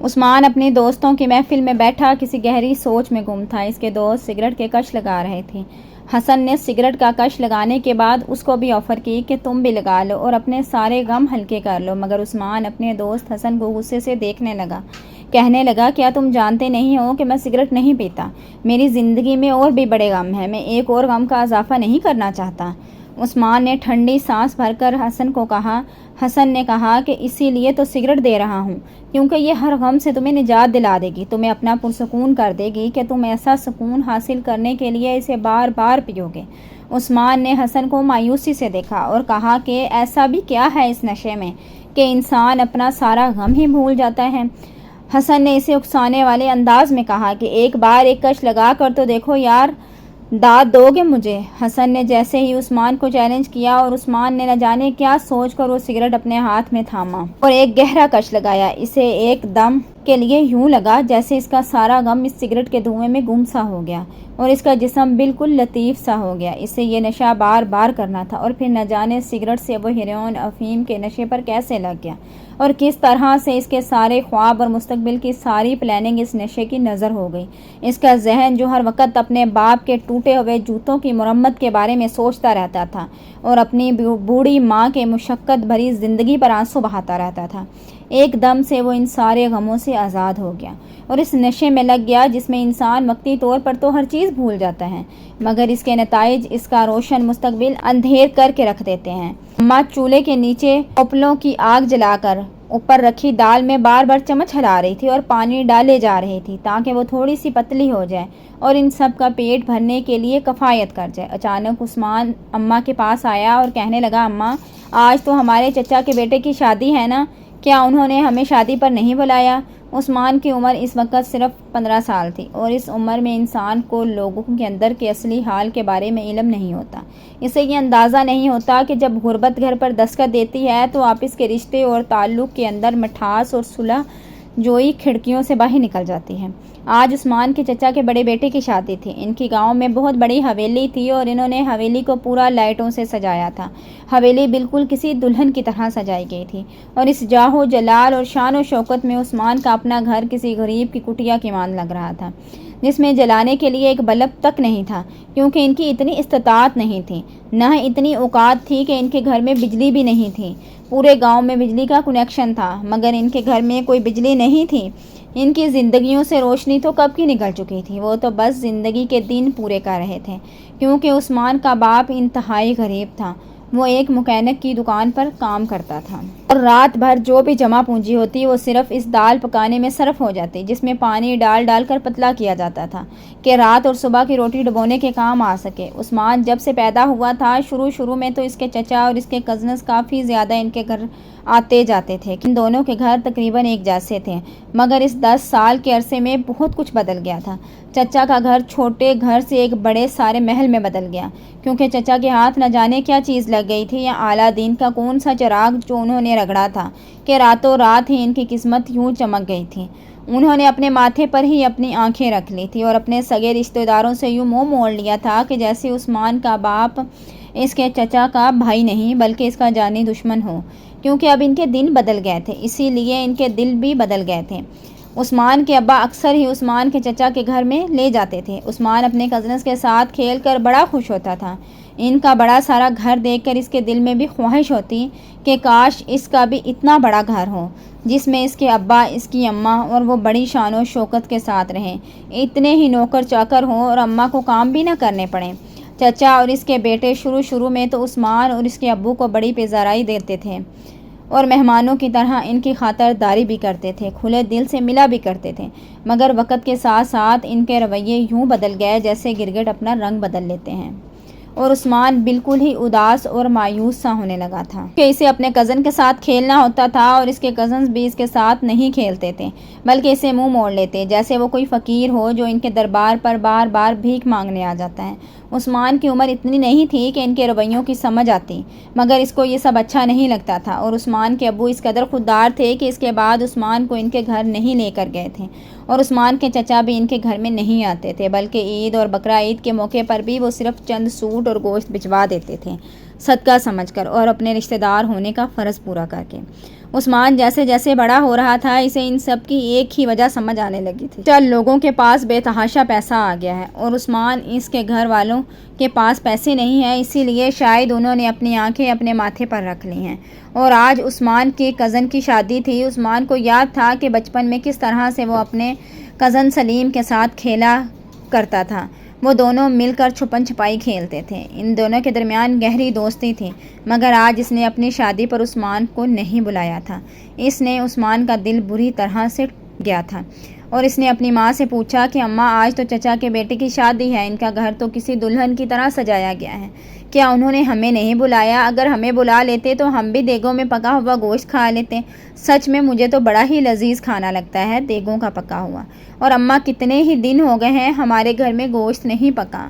عثمان اپنے دوستوں کی محفل میں بیٹھا کسی گہری سوچ میں گم تھا۔ اس کے دوست سگریٹ کے کش لگا رہے تھے۔ حسن نے سگریٹ کا کش لگانے کے بعد اس کو بھی آفر کی کہ تم بھی لگا لو اور اپنے سارے غم ہلکے کر لو، مگر عثمان اپنے دوست حسن کو غصے سے دیکھنے لگا۔ کہنے لگا، کیا تم جانتے نہیں ہو کہ میں سگریٹ نہیں پیتا؟ میری زندگی میں اور بھی بڑے غم ہیں، میں ایک اور غم کا اضافہ نہیں کرنا چاہتا۔ عثمان نے ٹھنڈی سانس بھر کر حسن کو کہا۔ حسن نے کہا کہ اسی لیے تو سگریٹ دے رہا ہوں، کیونکہ یہ ہر غم سے تمہیں نجات دلا دے گی، تمہیں اپنا پرسکون کر دے گی کہ تم ایسا سکون حاصل کرنے کے لیے اسے بار بار پیو گے۔ عثمان نے حسن کو مایوسی سے دیکھا اور کہا کہ ایسا بھی کیا ہے اس نشے میں کہ انسان اپنا سارا غم ہی بھول جاتا ہے؟ حسن نے اسے اکسانے والے انداز میں کہا کہ ایک بار ایک کش لگا کر تو دیکھو یار، داد دو گے مجھے؟ حسن نے جیسے ہی عثمان کو چیلنج کیا اور عثمان نے نہ جانے کیا سوچ کر وہ سگریٹ اپنے ہاتھ میں تھاما اور ایک گہرا کش لگایا۔ اسے ایک دم کے لیے یوں لگا جیسے اس کا سارا غم اس سگریٹ کے دھوئیں میں گم سا ہو گیا اور اس کا جسم بالکل لطیف سا ہو گیا۔ اسے یہ نشہ بار بار کرنا تھا اور پھر نہ جانے سگریٹ سے وہ ہیروئن افیم کے نشے پر کیسے لگ گیا اور کس طرح سے اس کے سارے خواب اور مستقبل کی ساری پلاننگ اس نشے کی نظر ہو گئی۔ اس کا ذہن جو ہر وقت اپنے باپ کے ٹوٹے ہوئے جوتوں کی مرمت کے بارے میں سوچتا رہتا تھا اور اپنی بوڑھی ماں کے مشقت بھری زندگی پر آنسو بہاتا رہتا تھا، ایک دم سے وہ ان سارے غموں سے آزاد ہو گیا اور اس نشے میں لگ گیا جس میں انسان وقتی طور پر تو ہر چیز بھول جاتا ہے، مگر اس کے نتائج اس کا روشن مستقبل اندھیر کر کے رکھ دیتے ہیں۔ اماں چولہے کے نیچے اپلوں کی آگ جلا کر اوپر رکھی دال میں بار بار چمچ ہلا رہی تھی اور پانی ڈالے جا رہی تھی تاکہ وہ تھوڑی سی پتلی ہو جائے اور ان سب کا پیٹ بھرنے کے لیے کفایت کر جائے۔ اچانک عثمان اماں کے پاس آیا اور کہنے لگا، اماں آج تو ہمارے چچا کے بیٹے کی شادی ہے نا، کیا انہوں نے ہمیں شادی پر نہیں بلایا؟ عثمان کی عمر اس وقت صرف 15 سال تھی اور اس عمر میں انسان کو لوگوں کے اندر کے اصلی حال کے بارے میں علم نہیں ہوتا۔ اسے یہ اندازہ نہیں ہوتا کہ جب غربت گھر پر دستک دیتی ہے تو آپس کے رشتے اور تعلق کے اندر مٹھاس اور صلح جوئی کھڑکیوں سے باہر نکل جاتی ہے۔ آج عثمان کے چچا کے بڑے بیٹے کی شادی تھی۔ ان کی گاؤں میں بہت بڑی حویلی تھی اور انہوں نے حویلی کو پورا لائٹوں سے سجایا تھا۔ حویلی بالکل کسی دلہن کی طرح سجائی گئی تھی اور اس جاہ و جلال اور شان و شوکت میں عثمان کا اپنا گھر کسی غریب کی کٹیا کی مان لگ رہا تھا جس میں جلانے کے لیے ایک بلب تک نہیں تھا، کیونکہ ان کی اتنی استطاعت نہیں تھی، نہ اتنی اوقات تھی کہ ان کے گھر میں بجلی بھی نہیں تھی۔ پورے گاؤں میں بجلی کا کنیکشن تھا مگر ان کے گھر میں کوئی بجلی نہیں تھی۔ ان کی زندگیوں سے روشنی تو کب کی نکل چکی تھی، وہ تو بس زندگی کے دن پورے کر رہے تھے، کیونکہ عثمان کا باپ انتہائی غریب تھا۔ وہ ایک مکینک کی دکان پر کام کرتا تھا اور رات بھر جو بھی جمع پونجی ہوتی وہ صرف اس دال پکانے میں صرف ہو جاتی جس میں پانی ڈال ڈال کر پتلا کیا جاتا تھا کہ رات اور صبح کی روٹی ڈبونے کے کام آ سکے۔ عثمان جب سے پیدا ہوا تھا شروع میں تو اس کے چچا اور اس کے کزنز کافی زیادہ ان کے گھر آتے جاتے تھے، ان دونوں کے گھر تقریباً ایک جیسے تھے، مگر اس 10 سال کے عرصے میں بہت کچھ بدل گیا تھا۔ چچا کا گھر چھوٹے گھر سے ایک بڑے سارے محل میں بدل گیا، کیونکہ چچا کے ہاتھ نہ جانے کیا چیز لگ گئی تھی یا اعلیٰ دین کا کون سا چراغ جو انہوں نے رگڑا تھا کہ راتوں رات ہی ان کی قسمت یوں چمک گئی تھی۔ انہوں نے اپنے ماتھے پر ہی اپنی آنکھیں رکھ لی تھی اور اپنے سگے رشتہ داروں سے یوں منہ موڑ لیا تھا کہ جیسے عثمان کا باپ اس کے چچا کا بھائی نہیں بلکہ اس کا جانی دشمن ہو، کیونکہ اب ان کے دن بدل گئے تھے، اسی لیے ان کے دل بھی بدل گئے تھے۔ عثمان کے ابا اکثر ہی عثمان کے چچا کے گھر میں لے جاتے تھے۔ عثمان اپنے کزنز کے ساتھ کھیل کر بڑا خوش ہوتا تھا۔ ان کا بڑا سارا گھر دیکھ کر اس کے دل میں بھی خواہش ہوتی کہ کاش اس کا بھی اتنا بڑا گھر ہو جس میں اس کے ابا، اس کی اماں اور وہ بڑی شان و شوکت کے ساتھ رہیں، اتنے ہی نوکر چاکر ہوں اور اماں کو کام بھی نہ کرنے پڑیں۔ چچا اور اس کے بیٹے شروع میں تو عثمان اور اس کے ابو کو بڑی پیزارائی دیتے تھے اور مہمانوں کی طرح ان کی خاطرداری بھی کرتے تھے، کھلے دل سے ملا بھی کرتے تھے، مگر وقت کے ساتھ ساتھ ان کے رویے یوں بدل گئے جیسے گرگٹ اپنا رنگ بدل لیتے ہیں اور عثمان بالکل ہی اداس اور مایوس سا ہونے لگا تھا کہ اسے اپنے کزن کے ساتھ کھیلنا ہوتا تھا اور اس کے کزنز بھی اس کے ساتھ نہیں کھیلتے تھے بلکہ اسے منہ موڑ لیتے جیسے وہ کوئی فقیر ہو جو ان کے دربار پر بار بار بھیک مانگنے آ جاتا ہے۔ عثمان کی عمر اتنی نہیں تھی کہ ان کے رویوں کی سمجھ آتی، مگر اس کو یہ سب اچھا نہیں لگتا تھا اور عثمان کے ابو اس قدر خوددار تھے کہ اس کے بعد عثمان کو ان کے گھر نہیں لے کر گئے تھے اور عثمان کے چچا بھی ان کے گھر میں نہیں آتے تھے، بلکہ عید اور بقرعید کے موقع پر بھی وہ صرف چند سوٹ اور گوشت بھجوا دیتے تھے، صدقہ سمجھ کر اور اپنے رشتہ دار ہونے کا فرض پورا کر کے۔ عثمان جیسے جیسے بڑا ہو رہا تھا اسے ان سب کی ایک ہی وجہ سمجھ آنے لگی تھی، چل لوگوں کے پاس بے تحاشا پیسہ آ گیا ہے اور عثمان اس کے گھر والوں کے پاس پیسے نہیں ہیں، اسی لیے شاید انہوں نے اپنی آنکھیں اپنے ماتھے پر رکھ لی ہیں۔ اور آج عثمان کے کزن کی شادی تھی۔ عثمان کو یاد تھا کہ بچپن میں کس طرح سے وہ اپنے کزن سلیم کے ساتھ کھیلا کرتا تھا۔ وہ دونوں مل کر چھپن چھپائی کھیلتے تھے، ان دونوں کے درمیان گہری دوستی تھی، مگر آج اس نے اپنی شادی پر عثمان کو نہیں بلایا تھا۔ اس نے عثمان کا دل بری طرح سے گیا تھا اور اس نے اپنی ماں سے پوچھا کہ اماں آج تو چچا کے بیٹے کی شادی ہے، ان کا گھر تو کسی دلہن کی طرح سجایا گیا ہے، کیا انہوں نے ہمیں نہیں بلایا؟ اگر ہمیں بلا لیتے تو ہم بھی دیگوں میں پکا ہوا گوشت کھا لیتے۔ سچ میں مجھے تو بڑا ہی لذیذ کھانا لگتا ہے دیگوں کا پکا ہوا، اور اماں کتنے ہی دن ہو گئے ہیں ہمارے گھر میں گوشت نہیں پکا۔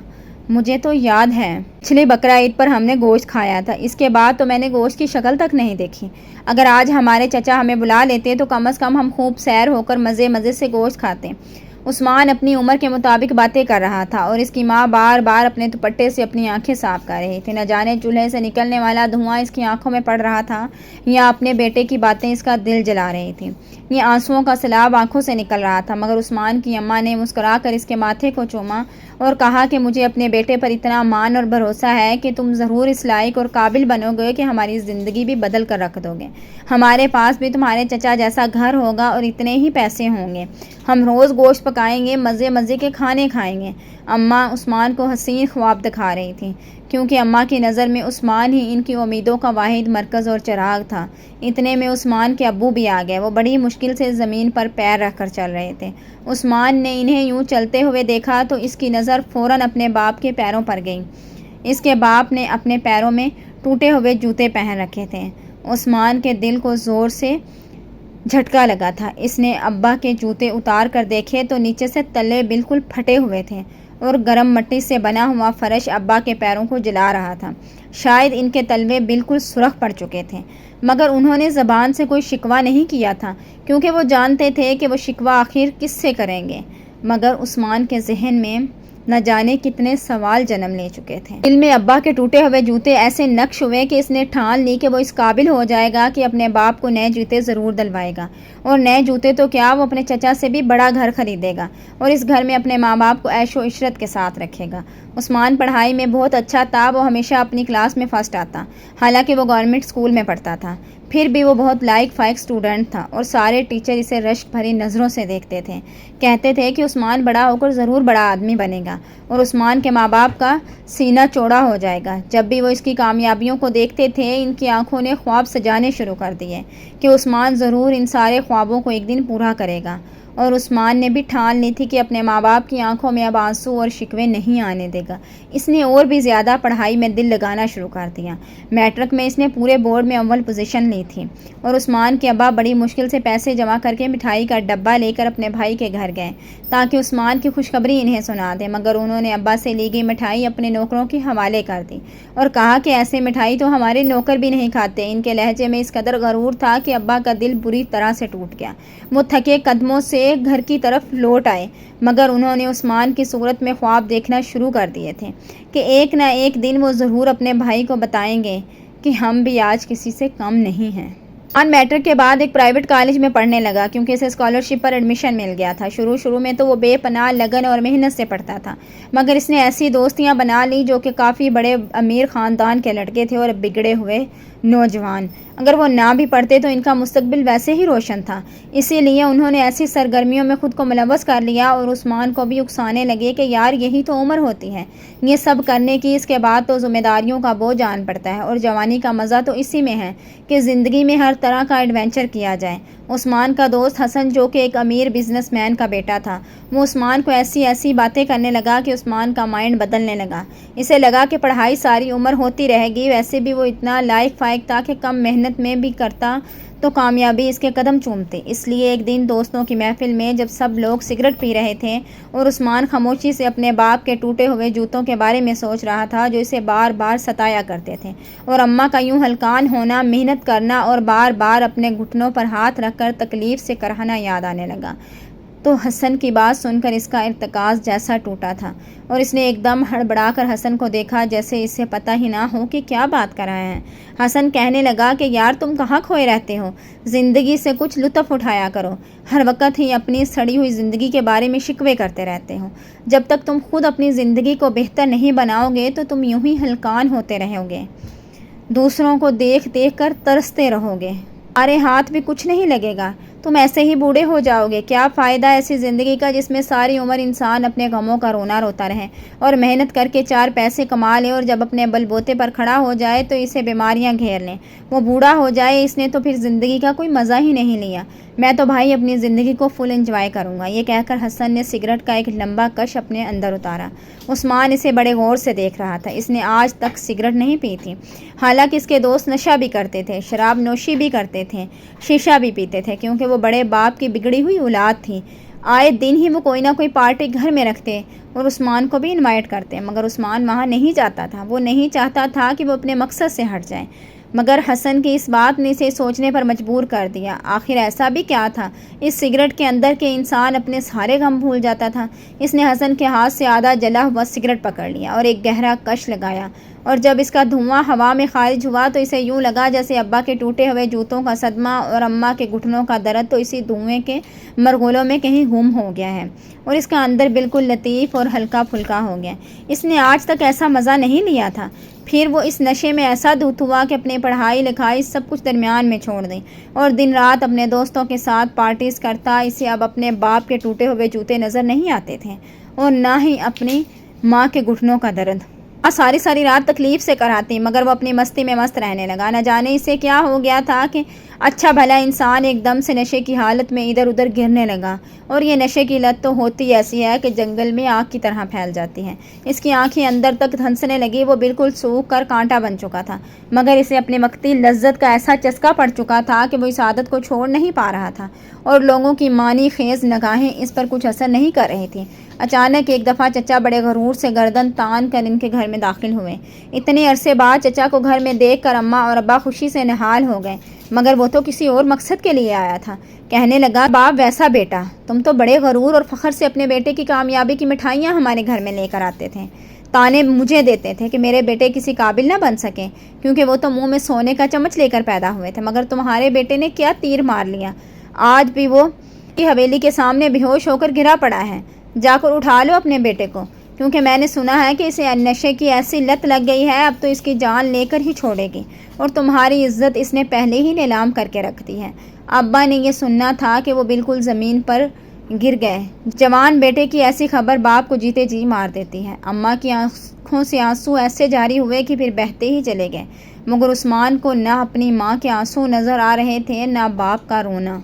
مجھے تو یاد ہے پچھلی بقرعید پر ہم نے گوشت کھایا تھا، اس کے بعد تو میں نے گوشت کی شکل تک نہیں دیکھی۔ اگر آج ہمارے چچا ہمیں بلا لیتے تو کم از کم ہم خوب سیر ہو کر مزے مزے سے گوشت کھاتے۔ عثمان اپنی عمر کے مطابق باتیں کر رہا تھا اور اس کی ماں بار بار اپنے دوپٹے سے اپنی آنکھیں صاف کر رہی تھی۔ نہ جانے چولہے سے نکلنے والا دھواں اس کی آنکھوں میں پڑ رہا تھا یا اپنے بیٹے کی باتیں اس کا دل جلا رہی تھیں، یہ آنسوؤں کا سیلاب آنکھوں سے نکل رہا تھا۔ مگر عثمان کی اماں نے مسکرا کر اس کے ماتھے کو چوما اور کہا کہ مجھے اپنے بیٹے پر اتنا مان اور بھروسہ ہے کہ تم ضرور اس لائق اور قابل بنو گے کہ ہماری زندگی بھی بدل کر رکھ دو گے۔ ہمارے پاس بھی تمہارے چچا جیسا گھر ہوگا اور اتنے ہی پیسے ہوں گے، ہم روز گوشت پکائیں گے، مزے مزے کے کھانے کھائیں گے۔ اماں عثمان کو حسین خواب دکھا رہی تھیں، کیونکہ اماں کی نظر میں عثمان ہی ان کی امیدوں کا واحد مرکز اور چراغ تھا۔ اتنے میں عثمان کے ابو بھی آ گئے، وہ بڑی مشکل سے زمین پر پیر رکھ کر چل رہے تھے۔ عثمان نے انہیں یوں چلتے ہوئے دیکھا تو اس کی نظر فوراً اپنے باپ کے پیروں پر گئی۔ اس کے باپ نے اپنے پیروں میں ٹوٹے ہوئے جوتے پہن رکھے تھے۔ عثمان کے دل کو زور سے جھٹکا لگا تھا۔ اس نے ابا کے جوتے اتار کر دیکھے تو نیچے سے تلے بالکل پھٹے ہوئے تھے اور گرم مٹی سے بنا ہوا فرش ابا کے پیروں کو جلا رہا تھا۔ شاید ان کے تلوے بالکل سرخ پڑ چکے تھے، مگر انہوں نے زبان سے کوئی شکوہ نہیں کیا تھا، کیونکہ وہ جانتے تھے کہ وہ شکوہ آخر کس سے کریں گے۔ مگر عثمان کے ذہن میں نہ جانے کتنے سوال جنم لے چکے تھے۔ دل میں ابا کے ٹوٹے ہوئے جوتے ایسے نقش ہوئے کہ اس نے ٹھان لی کہ وہ اس قابل ہو جائے گا کہ اپنے باپ کو نئے جوتے ضرور دلوائے گا، اور نئے جوتے تو کیا، وہ اپنے چچا سے بھی بڑا گھر خریدے گا اور اس گھر میں اپنے ماں باپ کو عیش و عشرت کے ساتھ رکھے گا۔ عثمان پڑھائی میں بہت اچھا تھا، وہ ہمیشہ اپنی کلاس میں فرسٹ آتا، حالانکہ وہ گورنمنٹ اسکول میں پڑھتا تھا، پھر بھی وہ بہت لائق فائق اسٹوڈنٹ تھا اور سارے ٹیچر اسے رشک بھری نظروں سے دیکھتے تھے، کہتے تھے کہ عثمان بڑا ہو کر ضرور بڑا آدمی بنے گا اور عثمان کے ماں باپ کا سینہ چوڑا ہو جائے گا۔ جب بھی وہ اس کی کامیابیوں کو دیکھتے تھے ان کی آنکھوں نے خواب سجانے شروع کر دیے کہ عثمان ضرور ان سارے خوابوں کو ایک دن پورا کرے گا، اور عثمان نے بھی ٹھان لی تھی کہ اپنے ماں باپ کی آنکھوں میں اب آنسو اور شکوے نہیں آنے دے گا۔ اس نے اور بھی زیادہ پڑھائی میں دل لگانا شروع کر دیا۔ میٹرک میں اس نے پورے بورڈ میں اول پوزیشن لی تھی، اور عثمان کے ابا بڑی مشکل سے پیسے جمع کر کے مٹھائی کا ڈبہ لے کر اپنے بھائی کے گھر گئے تاکہ عثمان کی خوشخبری انہیں سنا دے، مگر انہوں نے ابا سے لی گئی مٹھائی اپنے نوکروں کے حوالے کر دی اور کہا کہ ایسے مٹھائی تو ہمارے نوکر بھی نہیں کھاتے۔ ان کے لہجے میں اس قدر غرور تھا کہ ابا کا دل بری طرح سے ٹوٹ گیا۔ وہ تھکے قدموں سے گھر کی طرف لوٹ آئے، مگر انہوں نے عثمان کی صورت میں خواب دیکھنا شروع کر دیے تھے کہ ایک نہ ایک دن وہ ضرور اپنے بھائی کو بتائیں گے کہ ہم بھی آج کسی سے کم نہیں ہیں۔ میٹرک کے بعد ایک پرائیویٹ کالج میں پڑھنے لگا کیونکہ اسے اسکالرشپ پر ایڈمیشن مل گیا تھا۔ شروع میں تو وہ بے پناہ لگن اور محنت سے پڑھتا تھا، مگر اس نے ایسی دوستیاں بنا لی جو کہ کافی بڑے امیر خاندان کے لڑکے تھے اور بگڑے ہوئے نوجوان۔ اگر وہ نہ بھی پڑھتے تو ان کا مستقبل ویسے ہی روشن تھا، اسی لیے انہوں نے ایسی سرگرمیوں میں خود کو ملوث کر لیا اور عثمان کو بھی اکسانے لگے کہ یار یہی تو عمر ہوتی ہے یہ سب کرنے کی، اس کے بعد تو ذمہ داریوں کا بوجھ آن پڑتا ہے، اور جوانی کا مزہ تو اسی میں ہے کہ زندگی میں ہر طرح کا ایڈونچر کیا جائے۔ عثمان کا دوست حسن جو کہ ایک امیر بزنس مین کا بیٹا تھا، وہ عثمان کو ایسی باتیں کرنے لگا کہ عثمان کا مائنڈ بدلنے لگا۔ اسے لگا کہ پڑھائی ساری عمر ہوتی رہے گی، ویسے بھی وہ اتنا لائق فائق تھا کہ کم محنت میں بھی کرتا تو کامیابی اس کے قدم چومتے۔ اس لیے ایک دن دوستوں کی محفل میں جب سب لوگ سگریٹ پی رہے تھے اور عثمان خاموشی سے اپنے باپ کے ٹوٹے ہوئے جوتوں کے بارے میں سوچ رہا تھا جو اسے بار بار ستایا کرتے تھے، اور اماں کا یوں ہلکان ہونا، محنت کرنا اور بار بار اپنے گھٹنوں پر ہاتھ رکھ کر تکلیف سے کرہنا یاد آنے لگا، تو حسن کی بات سن کر اس کا ارتکاز جیسا ٹوٹا تھا اور اس نے ایک دم ہڑبڑا کر حسن کو دیکھا جیسے اسے پتہ ہی نہ ہو کہ کیا بات کر رہے ہیں۔ حسن کہنے لگا کہ یار تم کہاں کھوئے رہتے ہو، زندگی سے کچھ لطف اٹھایا کرو، ہر وقت ہی اپنی سڑی ہوئی زندگی کے بارے میں شکوے کرتے رہتے ہو۔ جب تک تم خود اپنی زندگی کو بہتر نہیں بناؤ گے تو تم یوں ہی ہلکان ہوتے رہو گے، دوسروں کو دیکھ دیکھ کر ترستے رہو گے، تمہارے ہاتھ بھی کچھ نہیں لگے گا، تم ایسے ہی بوڑھے ہو جاؤ گے۔ کیا فائدہ ایسی زندگی کا جس میں ساری عمر انسان اپنے غموں کا رونا روتا رہے اور محنت کر کے 4 پیسے کما لے اور جب اپنے بل بوتے پر کھڑا ہو جائے تو اسے بیماریاں گھیر لیں، وہ بوڑھا ہو جائے، اس نے تو پھر زندگی کا کوئی مزہ ہی نہیں لیا۔ میں تو بھائی اپنی زندگی کو فل انجوائے کروں گا۔ یہ کہہ کر حسن نے سگریٹ کا ایک لمبا کش اپنے اندر اتارا۔ عثمان اسے بڑے غور سے دیکھ رہا تھا۔ اس نے آج تک سگریٹ نہیں پی تھی، حالانکہ اس کے دوست نشہ بھی کرتے تھے، شراب نوشی بھی کرتے تھے، شیشہ بھی پیتے تھے، کیونکہ وہ بڑے باپ کی بگڑی ہوئی اولاد تھی۔ آئے دن ہی وہ کوئی نہ کوئی پارٹی گھر میں رکھتے اور عثمان کو بھی انوائٹ کرتے، مگر عثمان وہاں نہیں جاتا تھا۔ وہ نہیں چاہتا تھا کہ وہ اپنے مقصد سے ہٹ جائے، مگر حسن کی اس بات نے اسے سوچنے پر مجبور کر دیا۔ آخر ایسا بھی کیا تھا اس سگریٹ کے اندر کہ انسان اپنے سارے غم بھول جاتا تھا؟ اس نے حسن کے ہاتھ سے آدھا جلا ہوا سگریٹ پکڑ لیا اور ایک گہرا کش لگایا، اور جب اس کا دھواں ہوا میں خارج ہوا تو اسے یوں لگا جیسے ابا کے ٹوٹے ہوئے جوتوں کا صدمہ اور اماں کے گھٹنوں کا درد تو اسی دھوئیں کے مرغولوں میں کہیں گم ہو گیا ہے اور اس کا اندر بالکل لطیف اور ہلکا پھلکا ہو گیا۔ اس نے آج تک ایسا مزہ نہیں لیا تھا۔ پھر وہ اس نشے میں ایسا دھت ہوا کہ اپنے پڑھائی لکھائی سب کچھ درمیان میں چھوڑ دی اور دن رات اپنے دوستوں کے ساتھ پارٹیز کرتا۔ اسے اب اپنے باپ کے ٹوٹے ہوئے جوتے نظر نہیں آتے تھے اور نہ ہی اپنی ماں کے گھٹنوں کا درد۔ ساری رات تکلیف سے کراتی، مگر وہ اپنی مستی میں مست رہنے لگا۔ نہ جانے اسے کیا ہو گیا تھا کہ اچھا بھلا انسان ایک دم سے نشے کی حالت میں ادھر ادھر گرنے لگا، اور یہ نشے کی لت تو ہوتی ایسی ہے کہ جنگل میں آگ کی طرح پھیل جاتی ہے۔ اس کی آنکھیں اندر تک دھنسنے لگی، وہ بالکل سوکھ کر کانٹا بن چکا تھا، مگر اسے اپنے وقتی لذت کا ایسا چسکا پڑ چکا تھا کہ وہ اس عادت کو چھوڑ نہیں پا رہا تھا، اور لوگوں کی مانی خیز نگاہیں اس پر کچھ اثر نہیں کر رہی تھیں۔ اچانک ایک دفعہ چچا بڑے غرور سے گردن تان کر ان کے گھر میں داخل ہوئے۔ اتنے عرصے بعد چچا کو گھر میں دیکھ کر اماں اور ابا خوشی سے نہال ہو گئے، مگر وہ تو کسی اور مقصد کے لیے آیا تھا۔ کہنے لگا، باپ ویسا بیٹا، تم تو بڑے غرور اور فخر سے اپنے بیٹے کی کامیابی کی مٹھائیاں ہمارے گھر میں لے کر آتے تھے، تانے مجھے دیتے تھے کہ میرے بیٹے کسی قابل نہ بن سکیں، کیونکہ وہ تو منہ میں سونے کا چمچ لے کر پیدا ہوئے تھے، مگر تمہارے بیٹے نے کیا تیر مار لیا، آج بھی وہ کی حویلی کے سامنے بے ہوش ہو کر گرا پڑا ہے۔ جا کر اٹھا لو اپنے بیٹے کو، کیونکہ میں نے سنا ہے کہ اسے نشے کی ایسی لت لگ گئی ہے، اب تو اس کی جان لے کر ہی چھوڑے گی، اور تمہاری عزت اس نے پہلے ہی نیلام کر کے رکھ دی ہے۔ ابا نے یہ سننا تھا کہ وہ بالکل زمین پر گر گئے۔ جوان بیٹے کی ایسی خبر باپ کو جیتے جی مار دیتی ہے۔ اماں کی آنکھوں سے آنسو ایسے جاری ہوئے کہ پھر بہتے ہی چلے گئے، مگر عثمان کو نہ اپنی ماں کے آنسو نظر آ رہے تھے نہ باپ کا رونا،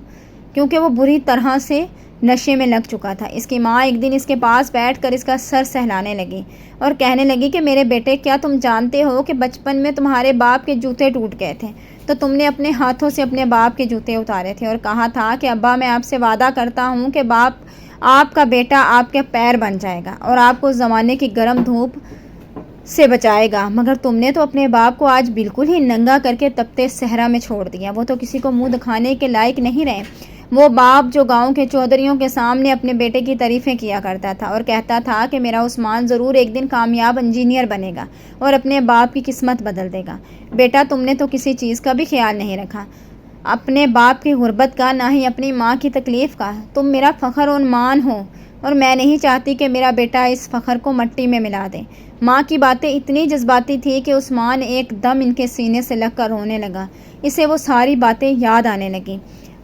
کیونکہ وہ بری طرح سے نشے میں لگ چکا تھا۔ اس کی ماں ایک دن اس کے پاس بیٹھ کر اس کا سر سہلانے لگی اور کہنے لگی کہ میرے بیٹے، کیا تم جانتے ہو کہ بچپن میں تمہارے باپ کے جوتے ٹوٹ گئے تھے تو تم نے اپنے ہاتھوں سے اپنے باپ کے جوتے اتارے تھے اور کہا تھا کہ ابا میں آپ سے وعدہ کرتا ہوں کہ آپ کا بیٹا آپ کے پیر بن جائے گا اور آپ کو زمانے کی گرم دھوپ سے بچائے گا، مگر تم نے تو اپنے باپ کو آج بالکل ہی ننگا کر کے تپتے صحرا میں چھوڑ دیا۔ وہ تو کسی کو منہ دکھانے کے لائق نہیں رہے، وہ باپ جو گاؤں کے چودھریوں کے سامنے اپنے بیٹے کی تعریفیں کیا کرتا تھا اور کہتا تھا کہ میرا عثمان ضرور ایک دن کامیاب انجینئر بنے گا اور اپنے باپ کی قسمت بدل دے گا۔ بیٹا، تم نے تو کسی چیز کا بھی خیال نہیں رکھا، اپنے باپ کی غربت کا، نہ ہی اپنی ماں کی تکلیف کا۔ تم میرا فخر اور مان ہو، اور میں نہیں چاہتی کہ میرا بیٹا اس فخر کو مٹی میں ملا دے۔ ماں کی باتیں اتنی جذباتی تھی کہ عثمان ایک دم ان کے سینے سے لگ کر رونے لگا۔ اسے وہ ساری باتیں یاد آنے لگیں،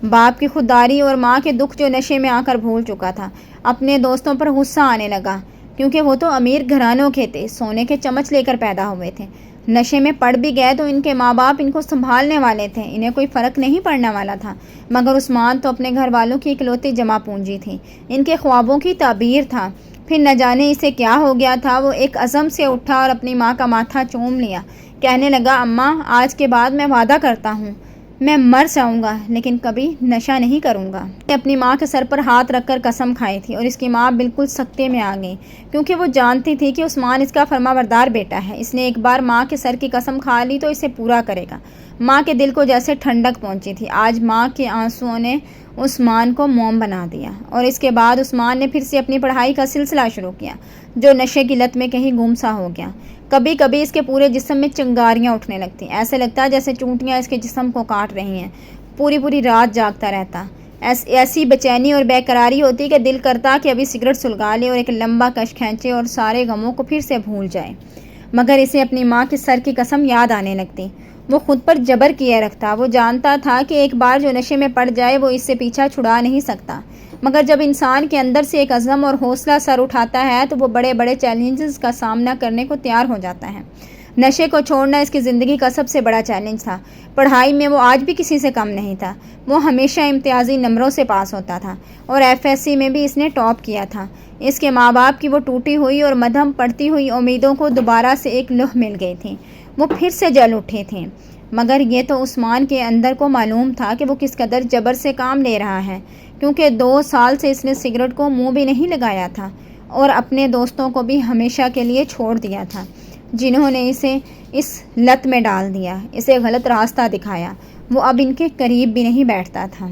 باپ کی خودداری اور ماں کے دکھ جو نشے میں آ کر بھول چکا تھا۔ اپنے دوستوں پر غصہ آنے لگا، کیونکہ وہ تو امیر گھرانوں کے تھے، سونے کے چمچ لے کر پیدا ہوئے تھے۔ نشے میں پڑ بھی گئے تو ان کے ماں باپ ان کو سنبھالنے والے تھے، انہیں کوئی فرق نہیں پڑنے والا تھا، مگر عثمان تو اپنے گھر والوں کی اکلوتی جمع پونجی تھی، ان کے خوابوں کی تعبیر تھا۔ پھر نہ جانے اسے کیا ہو گیا تھا، وہ ایک عزم سے اٹھا اور اپنی ماں کا ماتھا چوم لیا۔ کہنے لگا، اماں، آج کے بعد میں وعدہ کرتا ہوں میں مر جاؤں گا لیکن کبھی نشہ نہیں کروں گا۔ اپنی ماں کے سر پر ہاتھ رکھ کر قسم کھائی تھی اور اس کی ماں بالکل سکتے میں آ گئی، کیونکہ وہ جانتی تھی کہ عثمان اس کا فرمانبردار بیٹا ہے۔ اس نے ایک بار ماں کے سر کی قسم کھا لی تو اسے پورا کرے گا۔ ماں کے دل کو جیسے ٹھنڈک پہنچی تھی۔ آج ماں کے آنسوؤں نے عثمان کو موم بنا دیا، اور اس کے بعد عثمان نے پھر سے اپنی پڑھائی کا سلسلہ شروع کیا، جو نشے کی لت میں کہیں گم سا ہو گیا۔ کبھی کبھی اس کے پورے جسم میں چنگاریاں اٹھنے لگتی، ایسے لگتا جیسے چونٹیاں اس کے جسم کو کاٹ رہی ہیں۔ پوری پوری رات جاگتا رہتا، ایسی بے چینی اور بے قراری ہوتی کہ دل کرتا کہ ابھی سگریٹ سلگا لے اور ایک لمبا کش کھینچے اور سارے غموں کو پھر سے بھول جائے۔ مگر اسے اپنی ماں کے سر کی قسم یاد آنے لگتی۔ وہ خود پر جبر کیے رکھتا، وہ جانتا تھا کہ ایک بار جو نشے میں پڑ جائے وہ اس سے پیچھا چھڑا نہیں سکتا، مگر جب انسان کے اندر سے ایک عزم اور حوصلہ سر اٹھاتا ہے تو وہ بڑے بڑے چیلنجز کا سامنا کرنے کو تیار ہو جاتا ہے۔ نشے کو چھوڑنا اس کی زندگی کا سب سے بڑا چیلنج تھا۔ پڑھائی میں وہ آج بھی کسی سے کم نہیں تھا، وہ ہمیشہ امتیازی نمبروں سے پاس ہوتا تھا، اور FSC میں بھی اس نے ٹاپ کیا تھا۔ اس کے ماں باپ کی وہ ٹوٹی ہوئی اور مدھم پڑتی ہوئی امیدوں کو دوبارہ سے ایک لوح مل گئی تھی، وہ پھر سے جل اٹھے تھے۔ مگر یہ تو عثمان کے اندر کو معلوم تھا کہ وہ کس قدر جبر سے کام لے رہا ہے، کیونکہ 2 سال سے اس نے سگریٹ کو منہ بھی نہیں لگایا تھا، اور اپنے دوستوں کو بھی ہمیشہ کے لیے چھوڑ دیا تھا، جنہوں نے اسے اس لت میں ڈال دیا، اسے غلط راستہ دکھایا۔ وہ اب ان کے قریب بھی نہیں بیٹھتا تھا،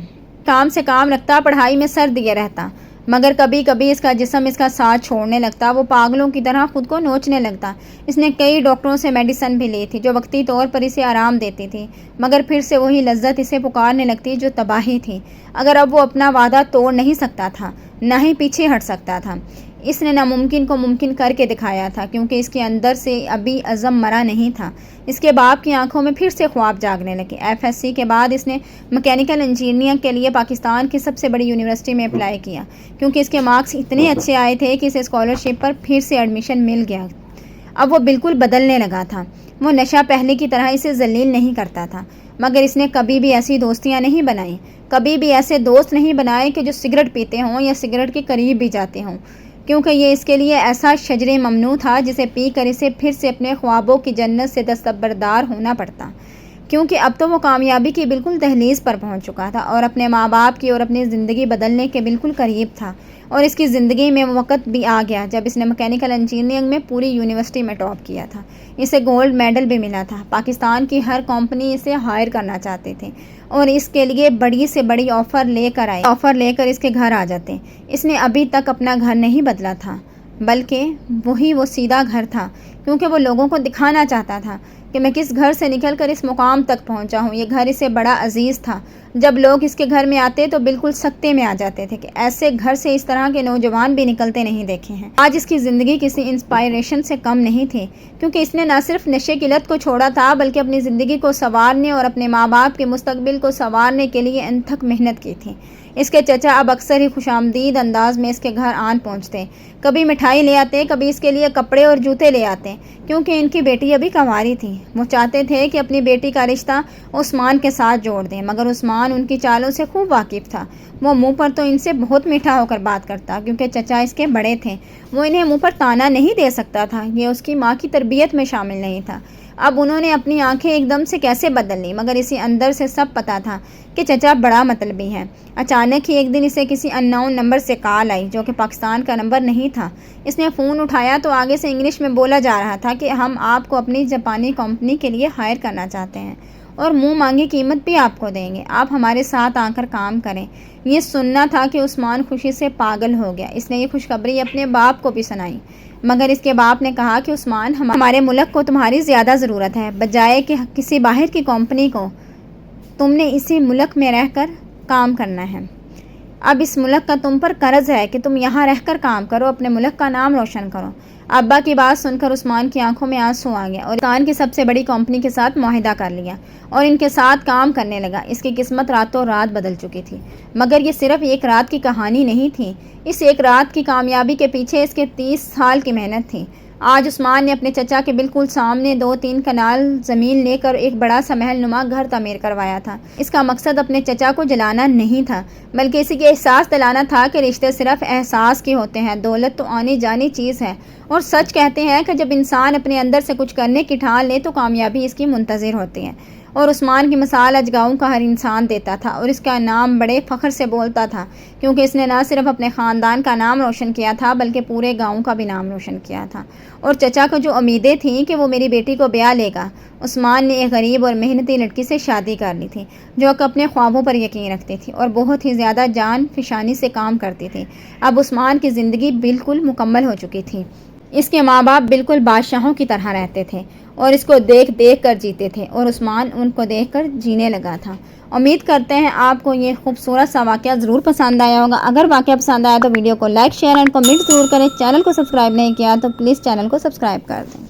کام سے کام رکھتا، پڑھائی میں سر دیے رہتا، مگر کبھی کبھی اس کا جسم اس کا ساتھ چھوڑنے لگتا، وہ پاگلوں کی طرح خود کو نوچنے لگتا۔ اس نے کئی ڈاکٹروں سے میڈیسن بھی لی تھی جو وقتی طور پر اسے آرام دیتی تھی، مگر پھر سے وہی لذت اسے پکارنے لگتی جو تباہی تھی۔ اگر اب وہ اپنا وعدہ توڑ نہیں سکتا تھا، نہ ہی پیچھے ہٹ سکتا تھا۔ اس نے ناممکن کو ممکن کر کے دکھایا تھا، کیونکہ اس کے اندر سے ابھی عزم مرا نہیں تھا۔ اس کے باپ کی آنکھوں میں پھر سے خواب جاگنے لگے۔ FSC کے بعد اس نے میکینیکل انجینئرنگ کے لیے پاکستان کی سب سے بڑی یونیورسٹی میں اپلائی کیا، کیونکہ اس کے مارکس اتنے اچھے آئے تھے کہ اسے اسکالرشپ پر پھر سے ایڈمیشن مل گیا۔ اب وہ بالکل بدلنے لگا تھا، وہ نشہ پہلے کی طرح اسے ذلیل نہیں کرتا تھا، مگر اس نے کبھی بھی ایسی دوستیاں نہیں بنائیں، کبھی بھی ایسے دوست نہیں بنائے کہ جو سگریٹ پیتے ہوں یا سگریٹ کے قریب بھی جاتے ہوں، کیونکہ یہ اس کے لیے ایسا شجر ممنوع تھا جسے پی کر اسے پھر سے اپنے خوابوں کی جنت سے دستبردار ہونا پڑتا، کیونکہ اب تو وہ کامیابی کی بالکل دہلیز پر پہنچ چکا تھا، اور اپنے ماں باپ کی اور اپنی زندگی بدلنے کے بالکل قریب تھا۔ اور اس کی زندگی میں وہ وقت بھی آ گیا جب اس نے میکینیکل انجینئرنگ میں پوری یونیورسٹی میں ٹاپ کیا تھا، اسے گولڈ میڈل بھی ملا تھا۔ پاکستان کی ہر کمپنی اسے ہائر کرنا چاہتے تھے، اور اس کے لیے بڑی سے بڑی آفر لے کر اس کے گھر آ جاتے۔ اس نے ابھی تک اپنا گھر نہیں بدلا تھا، بلکہ وہی وہ سیدھا گھر تھا، کیونکہ وہ لوگوں کو دکھانا چاہتا تھا کہ میں کس گھر سے نکل کر اس مقام تک پہنچا ہوں۔ یہ گھر اسے بڑا عزیز تھا، جب لوگ اس کے گھر میں آتے تو بالکل سکتے میں آ جاتے تھے کہ ایسے گھر سے اس طرح کے نوجوان بھی نکلتے نہیں دیکھے ہیں۔ آج اس کی زندگی کسی انسپائریشن سے کم نہیں تھی، کیونکہ اس نے نہ صرف نشے کی لت کو چھوڑا تھا بلکہ اپنی زندگی کو سنوارنے اور اپنے ماں باپ کے مستقبل کو سنوارنے کے لیے انتھک محنت کی تھی۔ اس کے چچا اب اکثر ہی خوشامدید انداز میں اس کے گھر آن پہنچتے، کبھی مٹھائی لے آتے، کبھی اس کے لیے کپڑے اور جوتے لے آتے، کیونکہ ان کی بیٹی ابھی کنواری تھی۔ وہ چاہتے تھے کہ اپنی بیٹی کا رشتہ عثمان کے ساتھ جوڑ دیں، مگر عثمان ان کی چالوں سے خوب واقف تھا۔ وہ منہ پر تو ان سے بہت میٹھا ہو کر بات کرتا، کیونکہ چچا اس کے بڑے تھے، وہ انہیں منہ پر تانا نہیں دے سکتا تھا، یہ اس کی ماں کی تربیت میں شامل نہیں تھا۔ اب انہوں نے اپنی آنکھیں ایک دم سے کیسے بدل لی، مگر اسی اندر سے سب پتا تھا کہ چچا بڑا مطلبی ہے۔ اچانک ہی ایک دن اسے کسی ان نون نمبر سے کال آئی، جو کہ پاکستان کا نمبر نہیں تھا۔ اس نے فون اٹھایا تو آگے سے انگلش میں بولا جا رہا تھا کہ ہم آپ کو اپنی جاپانی کمپنی کے لیے ہائر کرنا چاہتے ہیں، اور منہ مانگی قیمت بھی آپ کو دیں گے، آپ ہمارے ساتھ آ کر کام کریں۔ یہ سننا تھا کہ عثمان خوشی سے پاگل ہو گیا۔ اس نے یہ خوشخبری اپنے باپ کو بھی سنائی، مگر اس کے باپ نے کہا کہ عثمان، ہمارے ملک کو تمہاری زیادہ ضرورت ہے، بجائے کہ کسی باہر کی کمپنی کو، تم نے اسی ملک میں رہ کر کام کرنا ہے۔ اب اس ملک کا تم پر قرض ہے کہ تم یہاں رہ کر کام کرو، اپنے ملک کا نام روشن کرو۔ ابا کی بات سن کر عثمان کی آنکھوں میں آنسو آ گیا، اور پاکستان کی سب سے بڑی کمپنی کے ساتھ معاہدہ کر لیا اور ان کے ساتھ کام کرنے لگا۔ اس کی قسمت راتوں رات بدل چکی تھی، مگر یہ صرف ایک رات کی کہانی نہیں تھی، اس ایک رات کی کامیابی کے پیچھے اس کے 30 سال کی محنت تھی۔ آج عثمان نے اپنے چچا کے بالکل سامنے 2-3 کنال زمین لے کر ایک بڑا سا محل نما گھر تعمیر کروایا تھا۔ اس کا مقصد اپنے چچا کو جلانا نہیں تھا، بلکہ اسی کے احساس دلانا تھا کہ رشتے صرف احساس کے ہوتے ہیں، دولت تو آنی جانی چیز ہے، اور سچ کہتے ہیں کہ جب انسان اپنے اندر سے کچھ کرنے کی ٹھان لے تو کامیابی اس کی منتظر ہوتی ہے۔ اور عثمان کی مثال آج گاؤں کا ہر انسان دیتا تھا اور اس کا نام بڑے فخر سے بولتا تھا، کیونکہ اس نے نہ صرف اپنے خاندان کا نام روشن کیا تھا بلکہ پورے گاؤں کا بھی نام روشن کیا تھا۔ اور چچا کو جو امیدیں تھیں کہ وہ میری بیٹی کو بیاہ لے گا، عثمان نے ایک غریب اور محنتی لڑکی سے شادی کر لی تھی جو اپنے خوابوں پر یقین رکھتی تھی اور بہت ہی زیادہ جان فشانی سے کام کرتی تھی۔ اب عثمان کی زندگی بالکل مکمل ہو چکی تھی۔ اس کے ماں باپ بالکل بادشاہوں کی طرح رہتے تھے اور اس کو دیکھ دیکھ کر جیتے تھے اور عثمان ان کو دیکھ کر جینے لگا تھا۔ امید کرتے ہیں آپ کو یہ خوبصورت سا واقعہ ضرور پسند آیا ہوگا۔ اگر واقعہ پسند آیا تو ویڈیو کو لائک، شیئر اینڈ کمنٹ ضرور کریں۔ چینل کو سبسکرائب نہیں کیا تو پلیز چینل کو سبسکرائب کر دیں۔